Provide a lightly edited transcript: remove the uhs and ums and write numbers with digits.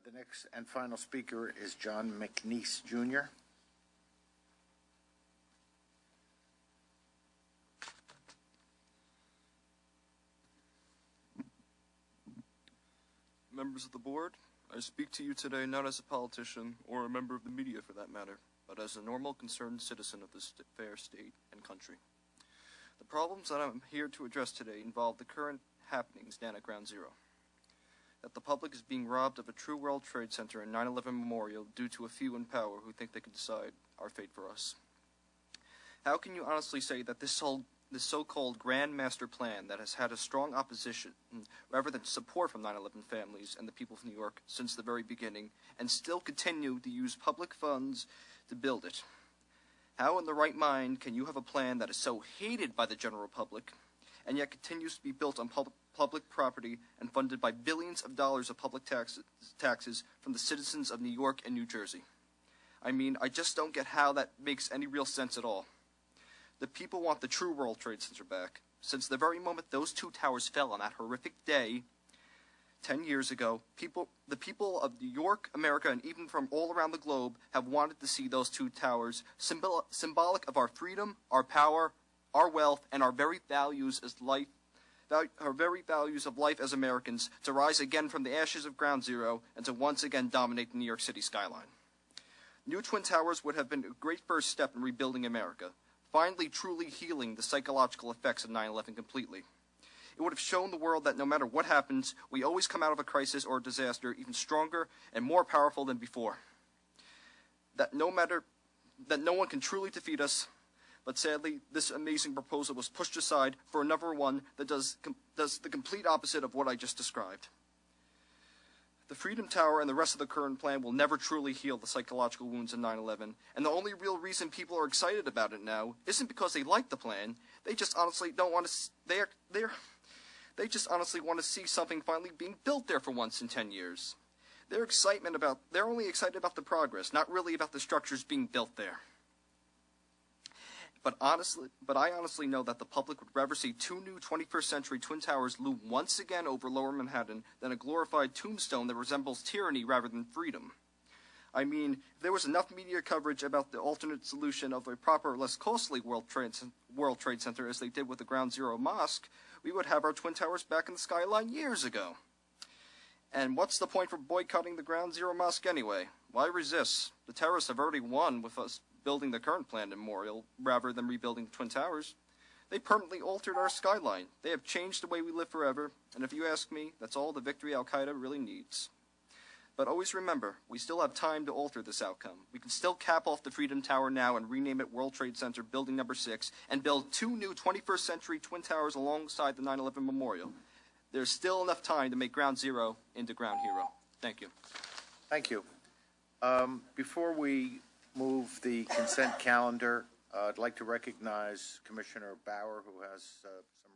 The next and final speaker is John McNeece, Jr. Members of the board, I speak to you today not as a politician or a member of the media for that matter, but as a normal, concerned citizen of this fair state and country. The problems that I'm here to address today involve the current happenings down at Ground Zero. That the public is being robbed of a true World Trade Center and 9/11 memorial due to a few in power who think they can decide our fate for us. How can you honestly say that this so-called grand master plan that has had a strong opposition rather than support from 9/11 families and the people of New York since the very beginning, and still continue to use public funds to build it? How in the right mind can you have a plan that is so hated by the general public and yet continues to be built on public property and funded by billions of dollars of public taxes from the citizens of New York and New Jersey? I mean, I just don't get how that makes any real sense at all. The people want the true World Trade Center back. Since the very moment those two towers fell on that horrific day 10 years ago, the people of New York, America, and even from all around the globe have wanted to see those two towers, symbolic of our freedom, our power, our wealth, and our very values of life as Americans, to rise again from the ashes of Ground Zero and to once again dominate the New York City skyline. New Twin Towers would have been a great first step in rebuilding America, finally truly healing the psychological effects of 9/11 completely. It would have shown the world that no matter what happens, we always come out of a crisis or a disaster even stronger and more powerful than before. That no one can truly defeat us. But sadly, this amazing proposal was pushed aside for another one that does the complete opposite of what I just described. The Freedom Tower and the rest of the current plan will never truly heal the psychological wounds of 9/11, and the only real reason people are excited about it now isn't because they like the plan. They just honestly don't want to. They just honestly want to see something finally being built there for once in 10 years. They're only excited about the progress, not really about the structures being built there. But I honestly know that the public would rather see two new 21st century Twin Towers loom once again over Lower Manhattan than a glorified tombstone that resembles tyranny rather than freedom. I mean, if there was enough media coverage about the alternate solution of a proper, less costly World Trade Center as they did with the Ground Zero Mosque, we would have our Twin Towers back in the skyline years ago. And what's the point for boycotting the Ground Zero Mosque anyway? Why resist? The terrorists have already won with us building the current planned memorial rather than rebuilding the Twin Towers. They permanently altered our skyline. They have changed the way we live forever, and if you ask me, that's all the victory Al-Qaeda really needs. But always remember, we still have time to alter this outcome. We can still cap off the Freedom Tower now and rename it World Trade Center Building Number 6 and build two new 21st century Twin Towers alongside the 9/11 memorial. There's still enough time to make Ground Zero into Ground Hero. Thank you. Thank you. Before we move the consent calendar, I'd like to recognize Commissioner Bauer, who has some